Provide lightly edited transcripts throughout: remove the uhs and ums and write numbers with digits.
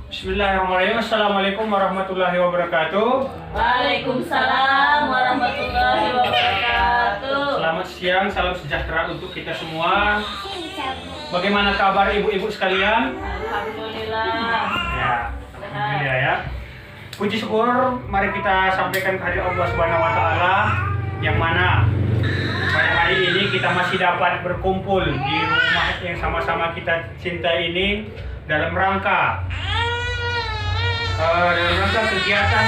Bismillahirrahmanirrahim. Assalamualaikum warahmatullahi wabarakatuh. Waalaikumsalam warahmatullahi wabarakatuh. Selamat siang, salam sejahtera untuk kita semua. Bagaimana kabar ibu-ibu sekalian? Alhamdulillah. Ya, alhamdulillah ya. Puji syukur mari kita sampaikan kehadirat Allah Subhanahu wa taala yang mana pada hari ini kita masih dapat berkumpul di rumah yang sama-sama kita cintai ini dalam rangka kegiatan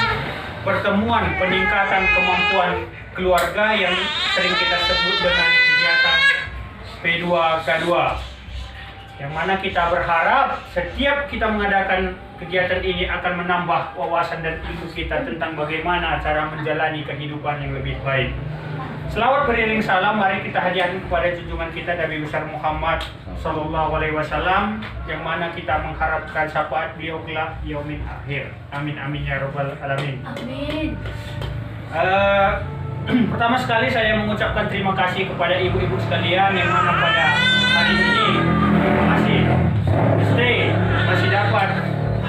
pertemuan peningkatan kemampuan keluarga yang sering kita sebut dengan kegiatan P2K2, yang mana kita berharap setiap kita mengadakan kegiatan ini akan menambah wawasan dan ilmu kita tentang bagaimana cara menjalani kehidupan yang lebih baik. Selawat beriring salam mari kita hadiahkan kepada junjungan kita Nabi besar Muhammad Sallallahu Alaihi Wasallam, yang mana kita mengharapkan syafaat beliau kelak yaumil akhir. Amin amin ya robbal alamin. Amin. Pertama sekali saya mengucapkan terima kasih kepada ibu-ibu sekalian yang mana pada hari ini masih dapat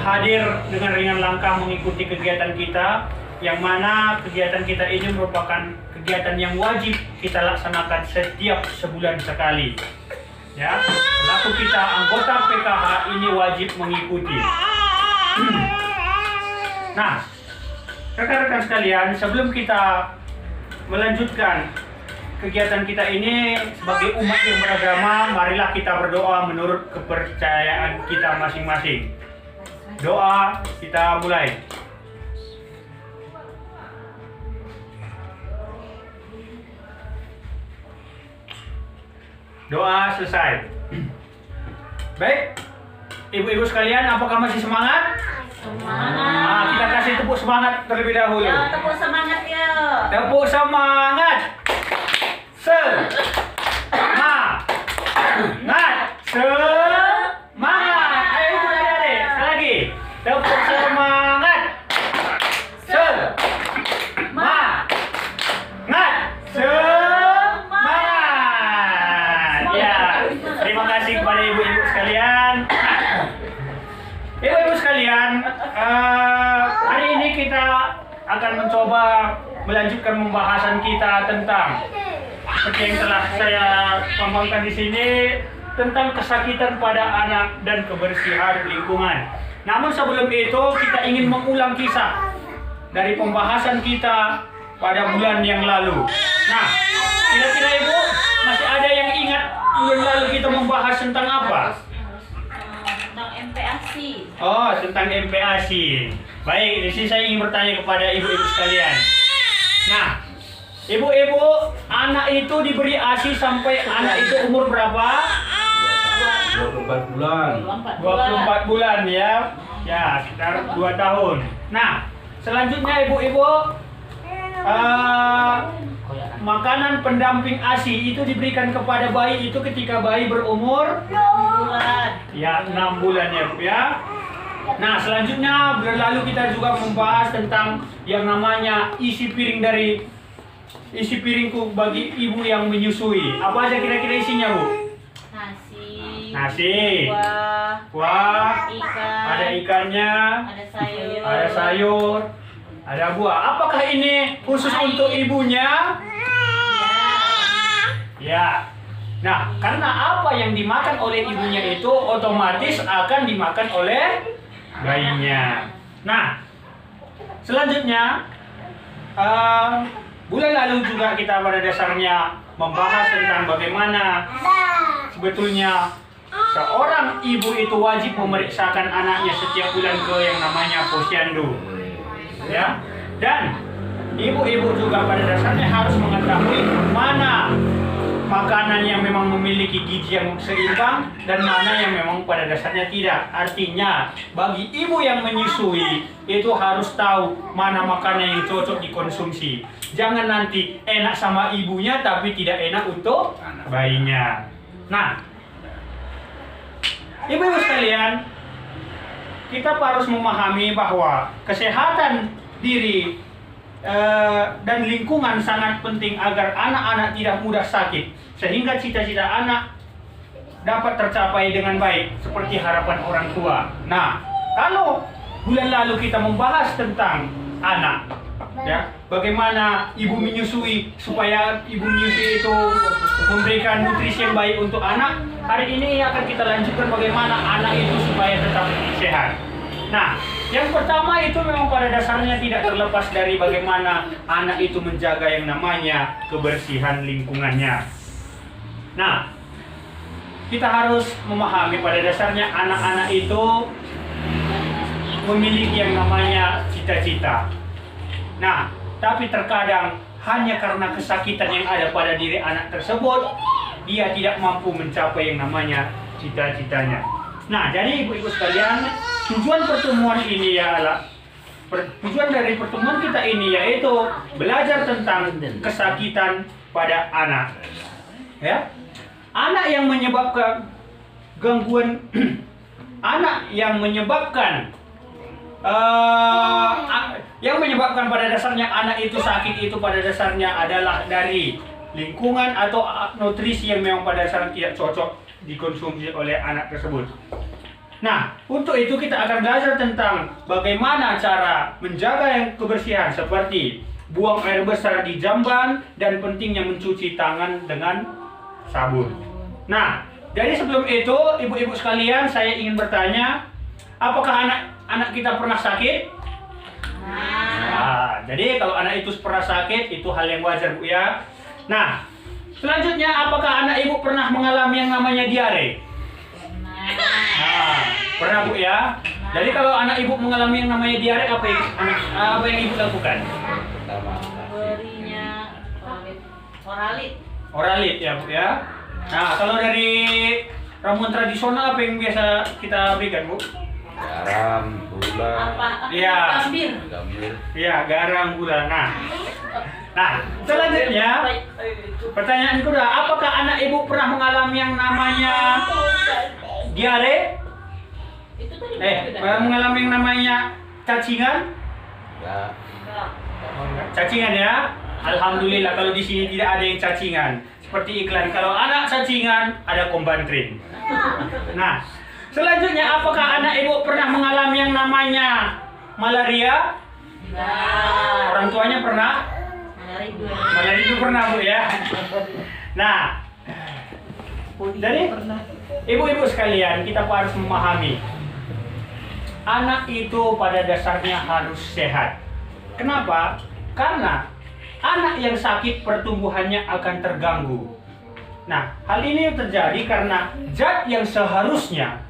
hadir dengan ringan langkah mengikuti kegiatan kita, yang mana kegiatan kita ini merupakan kegiatan yang wajib kita laksanakan setiap sebulan sekali. Ya, selaku kita anggota PKH ini wajib mengikuti. Nah, rekan-rekan sekalian, sebelum kita melanjutkan kegiatan kita ini sebagai umat yang beragama, marilah kita berdoa menurut kepercayaan kita masing-masing. Doa kita mulai. Doa selesai. Baik, ibu-ibu sekalian, apakah masih semangat? Semangat. Nah, kita kasih tepuk semangat terlebih dahulu. Ya, tepuk semangat ya. Tepuk semangat. Semangat. Semangat. Ayo ibu adik-adik, sekali lagi. Tepuk semangat. Semangat. Terima kasih kepada ibu-ibu sekalian. Ibu-ibu sekalian, hari ini kita akan mencoba melanjutkan pembahasan kita tentang seperti yang telah saya paparkan di sini, tentang kesakitan pada anak dan kebersihan lingkungan. Namun sebelum itu kita ingin mengulang kisah dari pembahasan kita pada bulan yang lalu. Nah, kira-kira ibu masih ada yang ingat bulan lalu kita membahas tentang apa? Tentang MPASI. Oh, tentang MPASI. Baik, di sini saya ingin bertanya kepada ibu-ibu sekalian. Nah, ibu-ibu, anak itu diberi ASI sampai anak itu umur berapa? 24 bulan. 24 bulan ya. Ya, sekitar 2 tahun. Nah, selanjutnya ibu-ibu, makanan pendamping ASI itu diberikan kepada bayi itu ketika bayi berumur 6 bulan. ya 6 bulan ya Bu ya. Nah, selanjutnya bulan lalu kita juga membahas tentang yang namanya isi piringku bagi ibu yang menyusui. Apa aja kira-kira isinya, Bu? Nasi, kuah, ikan, ada ikannya, ada sayur, ada buah. Apakah ini khusus untuk ibunya? Ya. Nah, karena apa yang dimakan oleh ibunya itu otomatis akan dimakan oleh bayinya. Nah, selanjutnya bulan lalu juga kita pada dasarnya membahas tentang bagaimana sebetulnya seorang ibu itu wajib memeriksakan anaknya setiap bulan ke yang namanya posyandu. Ya. Dan ibu-ibu juga pada dasarnya harus mengetahui mana makanan yang memang memiliki gizi yang seimbang dan mana yang memang pada dasarnya tidak. Artinya, bagi ibu yang menyusui itu harus tahu mana makanan yang cocok dikonsumsi. Jangan nanti enak sama ibunya tapi tidak enak untuk bayinya. Nah, ibu-ibu sekalian, kita harus memahami bahwa kesehatan diri dan lingkungan sangat penting agar anak-anak tidak mudah sakit, sehingga cita-cita anak dapat tercapai dengan baik seperti harapan orang tua. Nah, kalau bulan lalu kita membahas tentang anak, ya, bagaimana ibu menyusui supaya ibu menyusui itu memberikan nutrisi yang baik untuk anak. Hari ini akan kita lanjutkan bagaimana anak itu supaya tetap sehat. Nah, yang pertama itu memang pada dasarnya tidak terlepas dari bagaimana anak itu menjaga yang namanya kebersihan lingkungannya. Nah, kita harus memahami pada dasarnya anak-anak itu memiliki yang namanya cita-cita. Nah, tapi terkadang hanya karena kesakitan yang ada pada diri anak tersebut, dia tidak mampu mencapai yang namanya cita-citanya. Nah, jadi ibu-ibu sekalian, tujuan pertemuan ini tujuan dari pertemuan kita ini yaitu belajar tentang kesakitan pada anak. Ya, anak yang menyebabkan gangguan, anak yang menyebabkan pada dasarnya anak itu sakit itu pada dasarnya adalah dari lingkungan atau nutrisi yang memang pada dasarnya tidak cocok dikonsumsi oleh anak tersebut. Nah, untuk itu kita akan belajar tentang bagaimana cara menjaga yang kebersihan seperti buang air besar di jamban dan pentingnya mencuci tangan dengan sabun. Nah, jadi sebelum itu ibu-ibu sekalian, saya ingin bertanya, apakah anak kita pernah sakit? Nah, jadi kalau anak itu pernah sakit itu hal yang wajar, Bu, ya. Nah, selanjutnya apakah anak ibu pernah mengalami yang namanya diare? Nah, pernah, Bu, ya. Jadi kalau anak ibu mengalami yang namanya diare, apa yang ibu lakukan? Berinya oralit. Oralit, ya, Bu, ya. Nah, kalau dari ramuan tradisional apa yang biasa kita berikan, Bu? Garam, gula, Iya. Gambir. Ya, garam, gula. Nah, selanjutnya pertanyaan kedua, apakah anak ibu pernah mengalami yang namanya diare? Itu tadi Mengalami yang namanya cacingan? ya, Cacingan, ya. Alhamdulillah kalau di sini tidak ada yang cacingan. Seperti iklan, kalau anak cacingan ada Kombantrin. Nah, selanjutnya apakah anak ibu pernah mengalami yang namanya malaria? Orang tuanya pernah? Malaria itu pernah, Bu, ya. Nah, jadi ibu-ibu sekalian, kita harus memahami anak itu pada dasarnya harus sehat. Kenapa? Karena anak yang sakit pertumbuhannya akan terganggu. Nah, hal ini terjadi karena zat yang seharusnya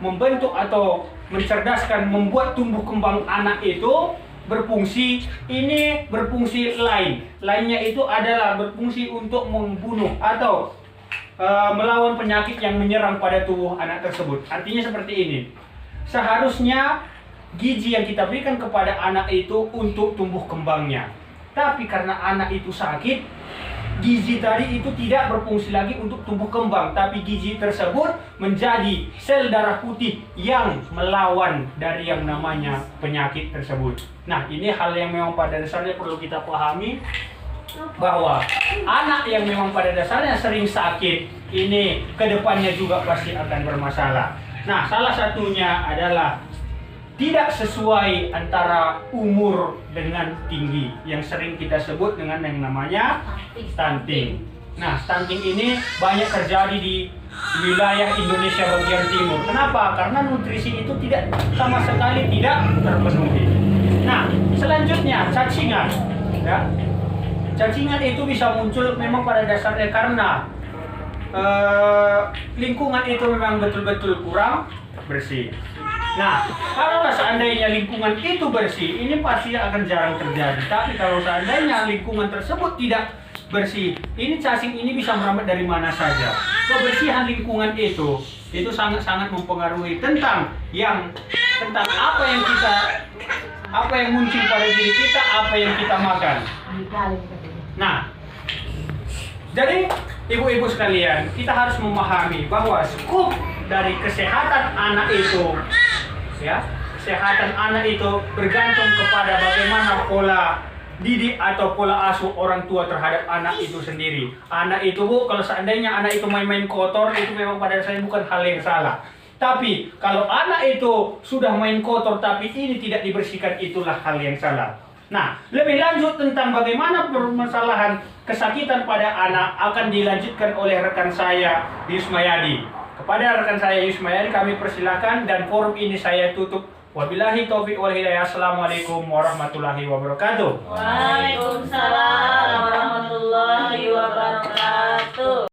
membentuk atau mencerdaskan, membuat tumbuh kembang anak itu berfungsi lain. Lainnya itu adalah berfungsi untuk membunuh atau melawan penyakit yang menyerang pada tubuh anak tersebut. Artinya seperti ini. Seharusnya gizi yang kita berikan kepada anak itu untuk tumbuh kembangnya. Tapi karena anak itu sakit, gizi tadi itu tidak berfungsi lagi untuk tumbuh kembang, tapi gizi tersebut menjadi sel darah putih yang melawan dari yang namanya penyakit tersebut. Nah, ini hal yang memang pada dasarnya perlu kita pahami, bahwa anak yang memang pada dasarnya sering sakit ini kedepannya juga pasti akan bermasalah. Nah, salah satunya adalah tidak sesuai antara umur dengan tinggi, yang sering kita sebut dengan yang namanya stunting. Nah, stunting ini banyak terjadi di wilayah Indonesia bagian timur. Kenapa? Karena nutrisi itu tidak sama sekali tidak terpenuhi. Nah, selanjutnya cacingan. Ya. Cacingan itu bisa muncul memang pada dasarnya karena lingkungan itu memang betul-betul kurang bersih. Nah, kalau seandainya lingkungan itu bersih, ini pasti akan jarang terjadi. Tapi kalau seandainya lingkungan tersebut tidak bersih, ini cacing ini bisa merambat dari mana saja. Kebersihan lingkungan itu sangat-sangat mempengaruhi tentang apa yang muncul pada diri kita, apa yang kita makan. Nah, jadi ibu-ibu sekalian, kita harus memahami bahwa skup dari kesehatan anak itu, ya, kesehatan anak itu bergantung kepada bagaimana pola didik atau pola asuh orang tua terhadap anak itu sendiri. Anak itu, Bu, kalau seandainya anak itu main-main kotor, itu memang pada dasarnya bukan hal yang salah. Tapi kalau anak itu sudah main kotor tapi ini tidak dibersihkan, itulah hal yang salah. Nah, lebih lanjut tentang bagaimana permasalahan kesakitan pada anak akan dilanjutkan oleh rekan saya Yusmayadi. Kepada rekan saya Yusmayadi kami persilakan dan forum ini saya tutup. Wabillahi taufiq wal hidayah. Assalamualaikum warahmatullahi wabarakatuh. Waalaikumsalam warahmatullahi